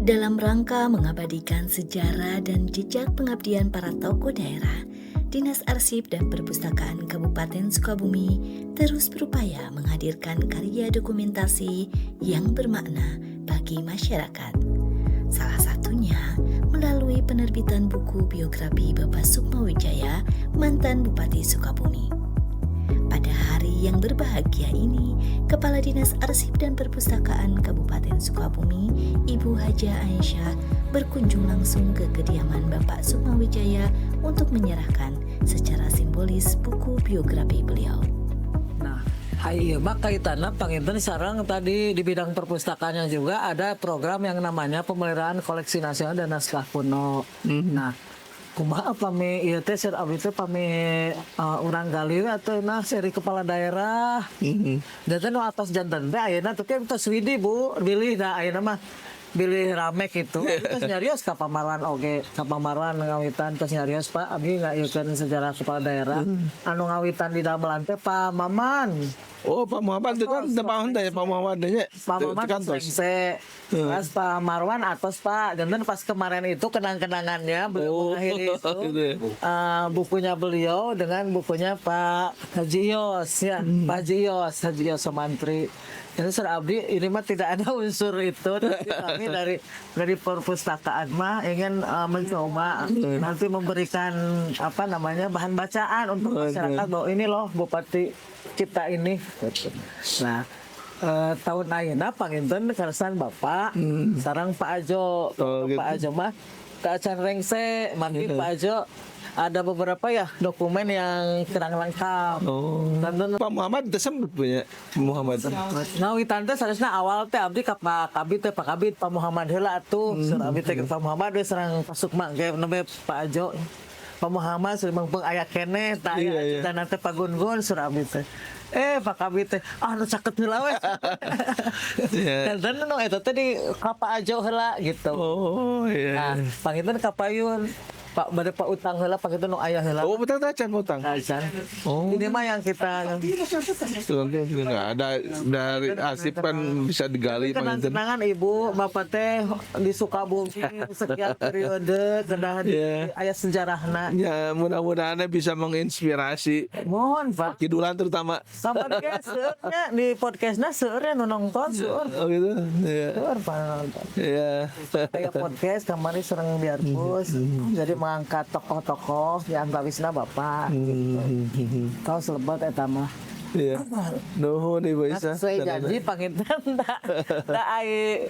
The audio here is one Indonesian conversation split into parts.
Dalam rangka mengabadikan sejarah dan jejak pengabdian para tokoh daerah, Dinas Arsip dan Perpustakaan Kabupaten Sukabumi terus berupaya menghadirkan karya dokumentasi yang bermakna bagi masyarakat. Salah satunya melalui penerbitan buku biografi Bapak Sukmawijaya, mantan Bupati Sukabumi. Pada hari yang berbahagia ini, Kepala Dinas Arsip dan Perpustakaan Kabupaten Sukabumi, Ibu Haja Aisyah, berkunjung langsung ke kediaman Bapak Sukmawijaya untuk menyerahkan secara simbolis buku biografi beliau. Nah, iya mak kaitannya panginten sarang tadi di bidang perpustakaannya juga ada program yang namanya pemeliharaan koleksi nasional dan naskah kuno. Nah, kumaha pami ieu teh sir abdi teh pami urang gali atau nah seri kepala daerah. Dan teh nu atas janten teh ayeuna teh tos widi Bu, bilih da ayeuna mah bilih rame gitu. Terus nyarios ka pamaran oge, ka pamaran ngawitan terus nyarios Pak abdi ngayeukeun sejarah kepala daerah. Anu ngawitan di damelan teh Pak Maman. Oh, Pak Muhammad itu kan tahun teh Pak Muhammad nya. Pak Maman Sengse. Pas Pak Marwan atas Pak. Dan pas kemarin itu kenang-kenangannya beliau mengakhiri itu bukunya beliau dengan bukunya Pak Haji Yos ya. Pak Haji Yos Somantri. Jadi Sir Abdi ini mah tidak ada unsur itu, tapi kami dari perpustakaan mah ingin mencoba nanti memberikan bahan bacaan untuk masyarakat bahwa ini loh Bupati kita ini. Nah, tahun ayeuna panginten karsan Bapak, sarang Pak Ajo, gitu. Pak Ajo mah Kaacan Rengse, mandi Pak Ajo. Ada beberapa ya dokumen yang kurang lengkap. Pak Muhammad teh sempat punya Muhammad. Ngawitan teh saresna awal teh abdi ka Pak Kabid Pak Muhammad heula atuh. Abdi teh Pak Muhammad we sareng Pak Sukma ge nembe Pak Ajo. Pak Muhammad sering mengpeng aya keneh tah aya dan teh Pak Gun-gun sur abdi teh. Pak Kabid teh nu caket heula we. Dan nu eta teh di ka Pak Ajo heula gitu. Oh iya. Nah, panginten ka Payun. Pak bade Pak utang heula pak itu nu aya heula. Oh, utang tacan utang. Tacan. Oh. Ini mah yang kita Itu enggak ada dari arsip kan bisa digali panginten. kenangan Ibu Bapak teh di Sukabumi sekian periode kedah di aya sejarahna. Ya, mudah-mudahan bisa menginspirasi Mohon Pak. kidulan terutama. Sama podcast-nya di podcastnya seueur nu nonton seueur. Oh gitu. Iya. Seueur Pak nonton. Iya. Kayak podcast kemarin sering biarpus. Jadi mengangkat tokoh-tokoh yang gawisna Bapak. Kau selebet eta mah. Iya. Nuhun Ibu Isa. Sesuai janji panginten da ai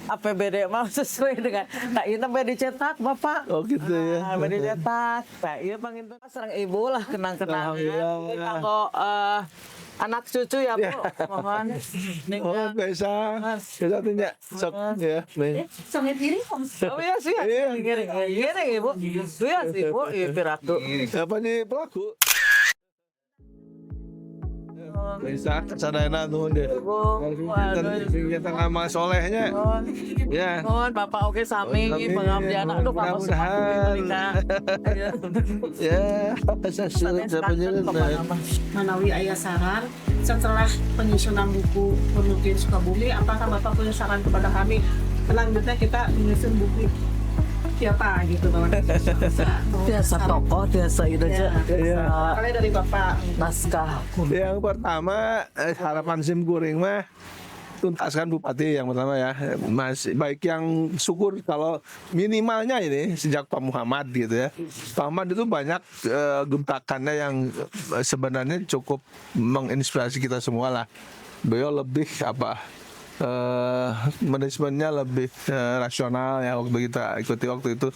APBD mah sesuai dengan tak ieu teh dicetak Bapak. Oh gitu ya. Nah, dicetak. Nah, ieu panginten sareng Ibu lah kenang-kenangan. Alhamdulillah. Kanggo anak cucu ya Bu. Mohon Oh, biasa. Biasa tanya. Sok ya. Sangat diri om. Oh iya sih. Iya. Gini Ibu. Iya sih Bu, piratu. Apa nih pelaku? Bisa sadayana nuhun deh. Kita ngamal solehnya. Ya. Mohon Bapak oke sami pengabdian aduh Bapak Mudah-mudahan. Ya, Manawi ayah saran setelah penyusunan buku penulis Sukabumi, apakah Bapak punya saran kepada kami? Selanjutnya kita menyusun buku siapa gitu Bapak? biasa tokoh biasa ide aja. Kalian dari Bapak. Naskah. Yang pertama harapan sim kuring mah tuntaskan Bupati yang pertama ya. Masih baik yang syukur kalau minimalnya ini sejak Pak Muhammad gitu ya. Pak Muhammad itu banyak gentakannya yang sebenarnya cukup menginspirasi kita semua lah. Beliau lebih manajemennya lebih rasional ya waktu kita ikuti waktu itu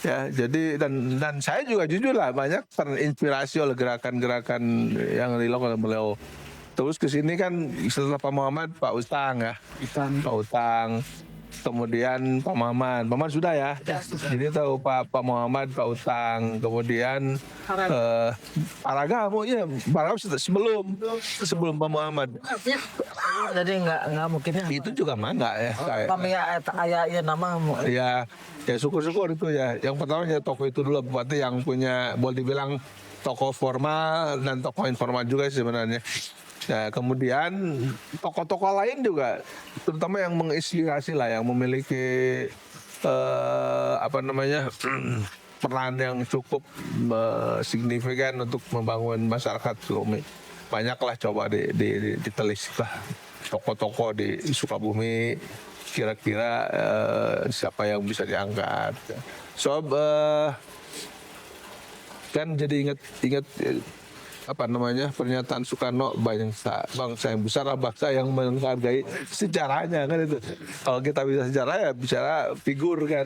ya. Jadi dan saya juga jujur lah banyak terinspirasi oleh gerakan-gerakan yang dilakukan oleh beliau. Terus ke sini kan setelah Pak Muhammad Pak Utang ya. Pak Utang. Kemudian Pak Maman sudah ya. Jadi tahu Pak Muhammad, Pak Utang, kemudian Paraga, ya Paraga sebelum Pak Muhammad. Jadi nggak mungkin ya. Itu juga mah enggak ya. Kami ya nama. Ya syukur-syukur itu ya. Yang pertama ya tokoh itu dulu Bupati yang punya boleh dibilang tokoh formal dan tokoh informal juga sebenarnya. Nah, kemudian tokoh-tokoh lain juga, terutama yang menginspirasi lah, yang memiliki peran yang cukup signifikan untuk membangun masyarakat Sukabumi. Banyaklah coba ditelisik lah tokoh-tokoh di Sukabumi, kira-kira siapa yang bisa diangkat. So kan jadi ingat pernyataan Soekarno, bangsa yang besar, bangsa yang menghargai sejarahnya kan itu. Kalau kita bisa sejarah ya bicara figur kan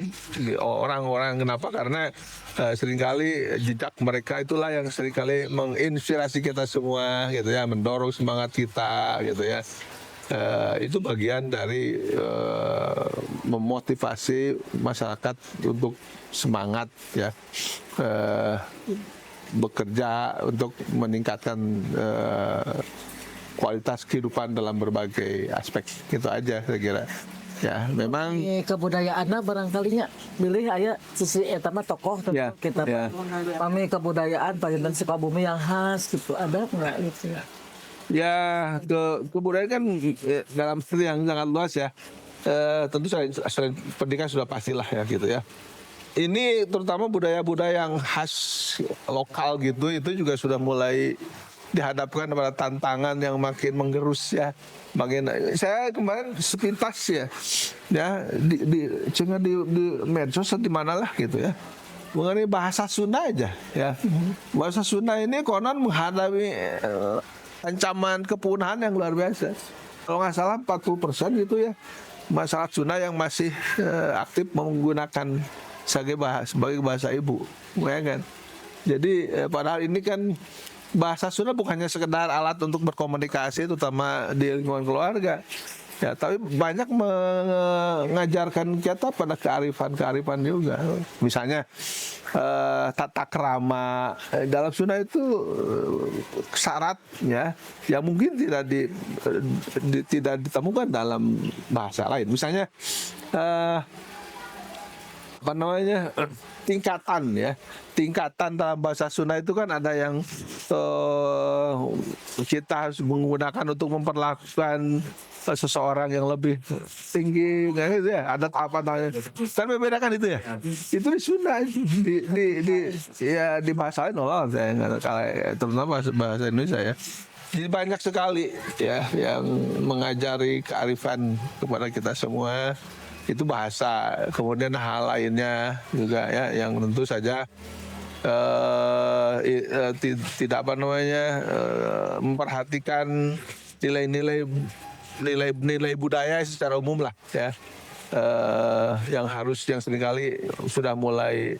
orang-orang. Kenapa? Karena seringkali jejak mereka itulah yang seringkali menginspirasi kita semua gitu ya, mendorong semangat kita gitu ya. Itu bagian dari memotivasi masyarakat untuk semangat ya, bekerja untuk meningkatkan kualitas kehidupan dalam berbagai aspek. Itu aja saya kira. Ya, memang kebudayaannya barangkalinya milih aya sisi eta mah tokoh Ya, kita ya. pami kebudayaan palinten Sukabumi yang khas gitu, ada nggak gitu ya? ya kebudayaan kan dalam arti yang sangat luas ya. Tentu selain pendidikan sudah pastilah ya gitu ya. Ini terutama budaya-budaya yang khas lokal gitu, itu juga sudah mulai dihadapkan pada tantangan yang makin menggerus ya. Saya kemarin sepintas ya di medsos di mana lah gitu ya, mengenai bahasa Sunda aja ya. Bahasa Sunda ini konon menghadapi ancaman kepunahan yang luar biasa. Kalau nggak salah 40% gitu ya masyarakat Sunda yang masih aktif menggunakan sebagai bahasa ibu, ya kan? Jadi padahal ini kan bahasa Sunda bukannya sekedar alat untuk berkomunikasi, terutama di lingkungan keluarga, ya, tapi banyak mengajarkan kita pada kearifan juga. Misalnya tata krama dalam Sunda itu syarat ya, yang mungkin tidak ditemukan dalam bahasa lain. Misalnya tingkatan dalam bahasa Sunda itu kan ada yang kita harus menggunakan untuk memperlakukan seseorang yang lebih tinggi gitu ya, ada apa namanya kan membedakan itu ya. Itu di Sunda, di bahasa lain saya nggak, terutama bahasa Indonesia ya. Jadi banyak sekali ya yang mengajari kearifan kepada kita semua. Itu bahasa. Kemudian hal lainnya juga ya, yang tentu saja tidak memperhatikan nilai budaya secara umum lah ya, yang seringkali sudah mulai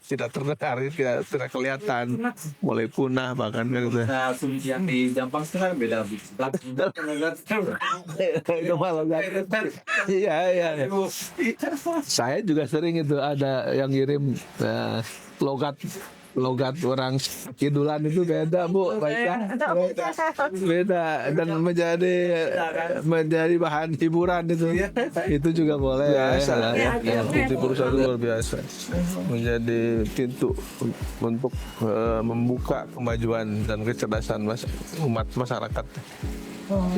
tidak terdengar, tidak kelihatan, mulai punah bahkan gitu. Nah, yang di Jampang itu kan beda. Iya. Saya juga sering itu ada yang ngirim logat orang Kidulan itu beda Bu, beda dan menjadi bahan hiburan itu juga boleh biasa ya. Bukti perusahaan itu luar biasa, menjadi pintu untuk membuka kemajuan dan kecerdasan umat masyarakat.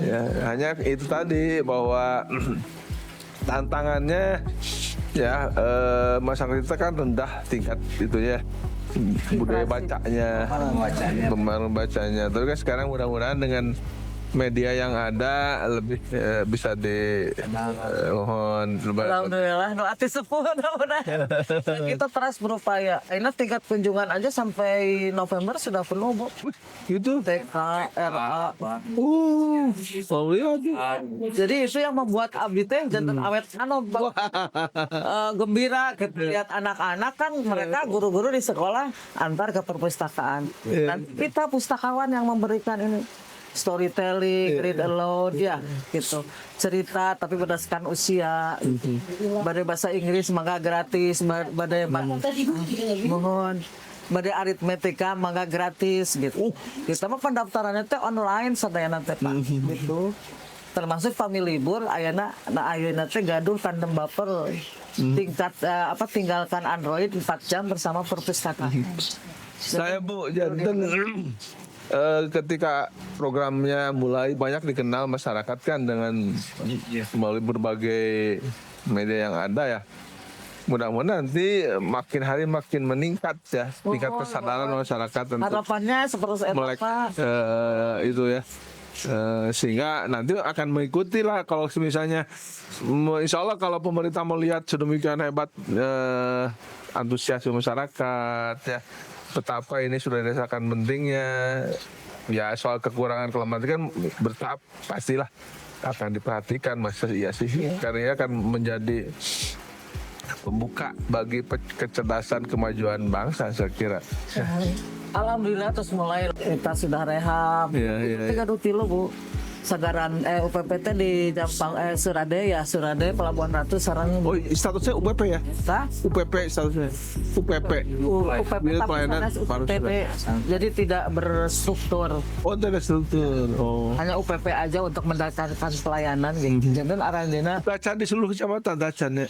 Ya, hanya itu tadi bahwa tantangannya ya, masyarakat kita kan rendah tingkat itu ya, budaya bacanya, pemahaman bacanya. Terus kan sekarang mudah-mudahan dengan media yang ada lebih bisa mohon. Alhamdulillah, nu ati sepuh mudah-mudahan. Kita terus berupaya. Ini tingkat kunjungan aja sampai November sudah penuh, Bu. Gitu. TK, RA. Lihat. Jadi itu yang membuat abdi teh janten awet gembira lihat anak-anak kan, mereka guru-guru di sekolah antar ke perpustakaan. Dan kita pustakawan yang memberikan ini storytelling, read aloud ya gitu, cerita tapi berdasarkan usia. Badai bahasa Inggris mangga gratis, badai mohon badai aritmetika mangga gratis gitu. Kita mah pendaftarannya teh online sadayana teh Pak gitu. Termasuk family libur ayeuna teh gaduh tandem baper. Tinggalkan Android 4 jam bersama perpustakaan. Saya Bu janten ketika programnya mulai banyak dikenal masyarakat kan dengan melalui berbagai media yang ada ya. Mudah-mudahan nanti makin hari makin meningkat ya, tingkat kesadaran masyarakat untuk Harapannya seperti itu melek Pak. itu ya. Sehingga nanti akan mengikuti lah kalau misalnya insya Allah kalau pemerintah melihat sedemikian hebat antusiasme masyarakat ya, betapa ini sudah dirasakan pentingnya ya, soal kekurangan kelemahan itu kan bertahap pastilah akan diperhatikan, masa iya sih karena akan menjadi pembuka bagi kecerdasan kemajuan bangsa saya kira. Alhamdulillah terus mulai kita sudah rehab. Iya. 30 kilo Bu. Sagaran UPPT di Jampang Surade Pelabuhan Ratu sarang Oh, statusnya UPP ya? Sah? UPP statusnya. UPP. UPP Unit tapi Pelayanan sanes Paruh UPP. Jadi tidak berstruktur. Oh, tidak struktur. Oh. Hanya UPP aja untuk mendatangkan pelayanan gitu. Dan arandina Dacan di seluruh kecamatan Dacan ya.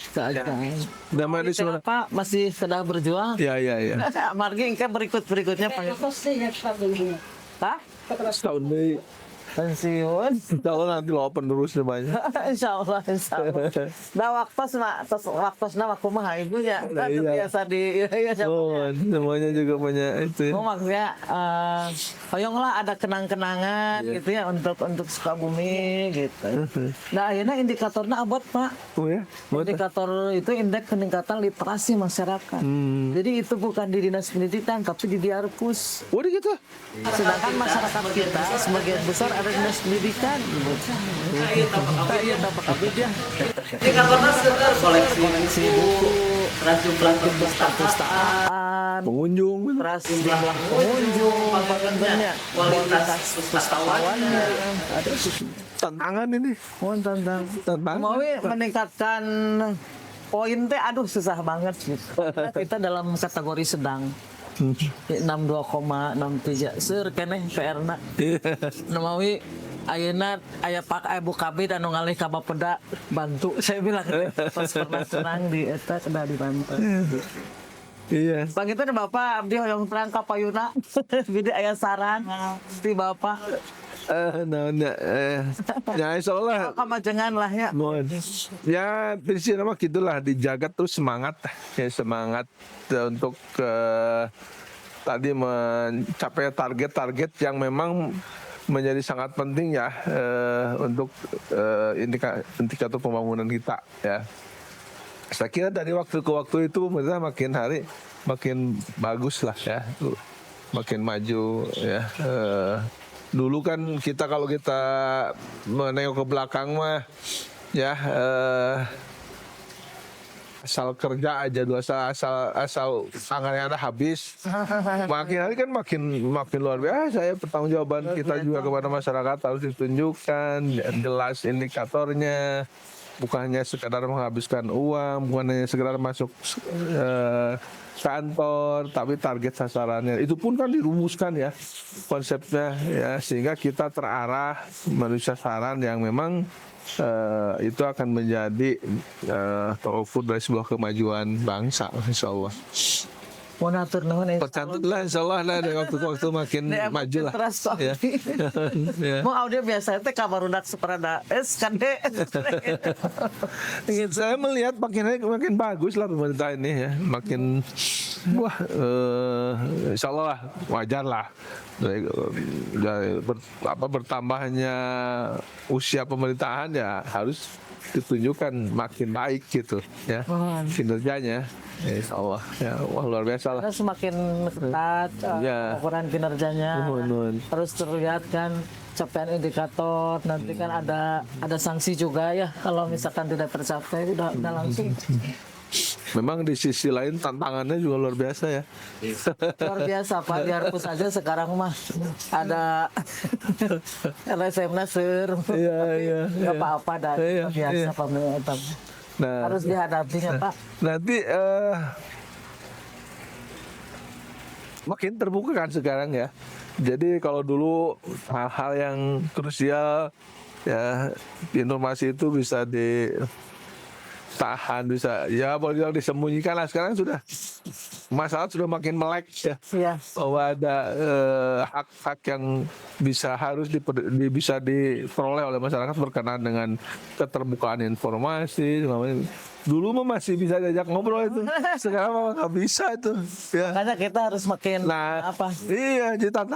Nama di seluruh. Pak masih sedang berjuang. Ya. Margi ingkang berikutnya Pak. Hah? Setahun deh. Pensiun. Setahun nanti lo penerus banyak. Insya Allah. Nah waktu mah ibunya. Nah, iya. Biasa di Oh, semuanya juga punya itu. Oh, maksudnya hoyonglah ada kenang-kenangan gitu ya untuk Sukabumi gitu. Nah akhirnya indikatornya abot Pak. Oh ya. Indikator itu indeks peningkatan literasi masyarakat. Jadi itu bukan di dinas pendidikan tapi di Diarpus. Oh gitu. Sedangkan masyarakat kita sebagian besar ada dinas pendidikan. Iya tampak abis ya. Indikatornya sekedar koleksi buku, ras jumlah perpustakaan, Pengunjung. Ras jumlah pengunjung, pengunjungnya, kualitas pustawaannya. ada Tantangan ini. tentang Tantangan. mau meningkatkan poin teh aduh susah banget gitu. Kita dalam kategori sedang 62,63 seur keneh PR-na. Namawi ayeuna aya Pak Ibu Kabid anu ngalih ka Bapeda bantu saya bilang pas pernah senang di eta kena dibantu. Iya. Bang itu Bapak abdi hoyong terang ka payuna bide aya saran ti Bapak Ya insyaallah. kamajengan lah ya. Mohon. Ya prinsipnya mah gitulah, dijaga terus semangat ya, semangat untuk tadi mencapai target-target yang memang menjadi sangat penting ya untuk indikator pembangunan kita ya. Saya kira dari waktu ke waktu itu pemerintah makin hari makin bagus lah ya, makin maju ya. Dulu kan kita kalau kita menengok ke belakang mah ya asal kerja aja dulu, asal tangannya ada habis. Makin hari kan makin luar biasa ya pertanggungjawaban kita juga kepada masyarakat harus ditunjukkan jelas indikatornya. Bukan hanya sekadar menghabiskan uang, bukan hanya sekadar masuk kantor, tapi target sasarannya itu pun kan dirumuskan ya konsepnya ya, sehingga kita terarah menuju sasaran yang memang itu akan menjadi tolak ukur dari sebuah kemajuan bangsa, insyaallah. Mau natur nuhun Tercatut lah insyaallah lah dari waktu ke waktu makin maju lah. Ya. Ya. Mau audio biasa teh kabarudak seperada kan deh. Saya melihat makin bagus lah pemerintah ini ya, makin insyaallah lah wajar lah dari bertambahnya usia pemerintahan ya harus ditunjukkan makin baik gitu ya kinerjanya. Insyaallah ya, wah luar biasa lah. Semakin ketat Ya. ukuran kinerjanya Nuhun. harus terlihat kan capaian indikator, nanti kan ada sanksi juga ya kalau misalkan tidak tercapai udah langsung. Memang di sisi lain tantangannya juga luar biasa ya. Luar biasa Pak, Diarpus aja sekarang mah ada LSM-nya seur. Iya. Nggak apa-apa dah, Iya, biasa iya. pemerintah. Nah, Harus dihadapinya Pak. nanti makin terbuka kan sekarang ya. Jadi kalau dulu hal-hal yang krusial ya informasi itu bisa ditahan, bisa ya boleh dibilang disembunyikan lah, sekarang sudah masalah sudah makin melek ya. Iya. Bahwa ada hak-hak yang harus bisa diperoleh oleh masyarakat berkenaan dengan keterbukaan informasi. Dulu mah masih bisa diajak ngobrol itu, sekarang mah nggak bisa itu. Ya. Makanya kita harus makin apa? Iya, kita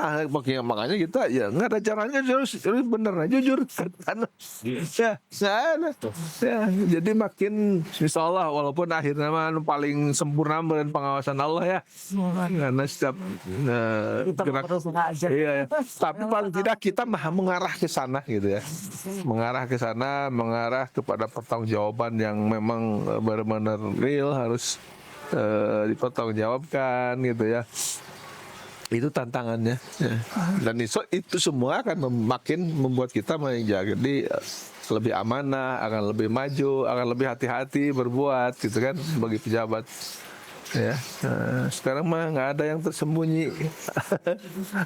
makanya kita ya nggak ada caranya, harus bener jujur kan. Ya, ya, jadi makin insya Allah, walaupun akhirnya mah paling sempurna dan pengawasan Allah ya, karena setiap gerak, iya, ya. Tapi paling tidak kita mengarah ke sana gitu ya, mengarah kepada pertanggungjawaban yang memang benar-benar real, harus dipertanggungjawabkan gitu ya. Itu tantangannya ya. Dan itu semua akan makin membuat kita menjadi lebih amanah, akan lebih maju, akan lebih hati-hati berbuat gitu kan sebagai pejabat ya. Sekarang mah nggak ada yang tersembunyi.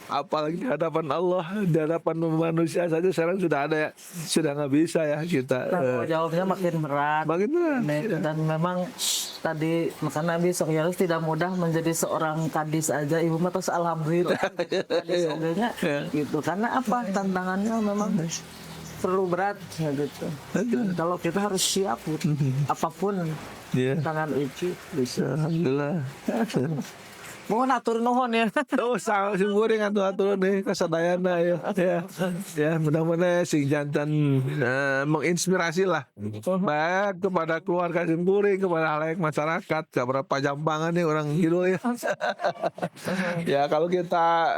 Apalagi di hadapan Allah, di hadapan manusia saja sekarang sudah ada ya, sudah nggak bisa ya kita. Jawabnya makin berat. Dan memang tadi makanya besok ya harus tidak mudah menjadi seorang kadis aja. Ibu mah terus alhamdulillah kadis adanya gitu. Karena apa, tantangannya memang perlu berat ya gitu. Kalau kita harus siap gitu. Apapun tantangan itu bisa. Alhamdulillah. Mohon atur nuhun ya. Oh, sangat syukurin atur nih kasadayana ya. Ya, mudah-mudahan sing jantan menginspirasi lah. Baik kepada keluarga Simkuring, kepada halayak masyarakat, kepada jambangan nih orang gitu ya. Ya, kalau kita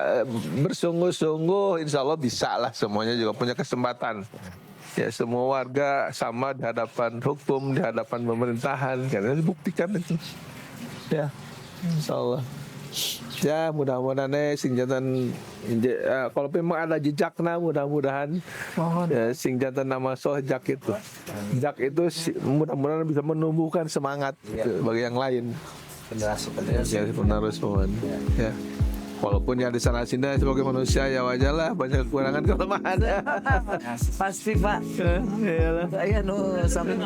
bersungguh-sungguh insya Allah bisa lah, semuanya juga punya kesempatan. Ya, semua warga sama di hadapan hukum, di hadapan pemerintahan, karena dibuktikan itu. Ya, insya Allah. Ya, mudah-mudahan sing jantan kalau memang ada jejakna, mudah-mudahan ya, sing jantan nama sohjak itu. Jak itu mudah-mudahan bisa menumbuhkan semangat bagi yang lain. Penerus mohon. Ya. Walaupun yang di sana sini sebagai manusia ya wajar lah, banyak kekurangan kelemahan. Pasti Pak. Saya sampai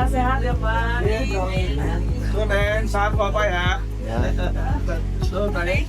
Sehat ya Pak. Tuh Neng, saat Bapak ya. Tuh Neng.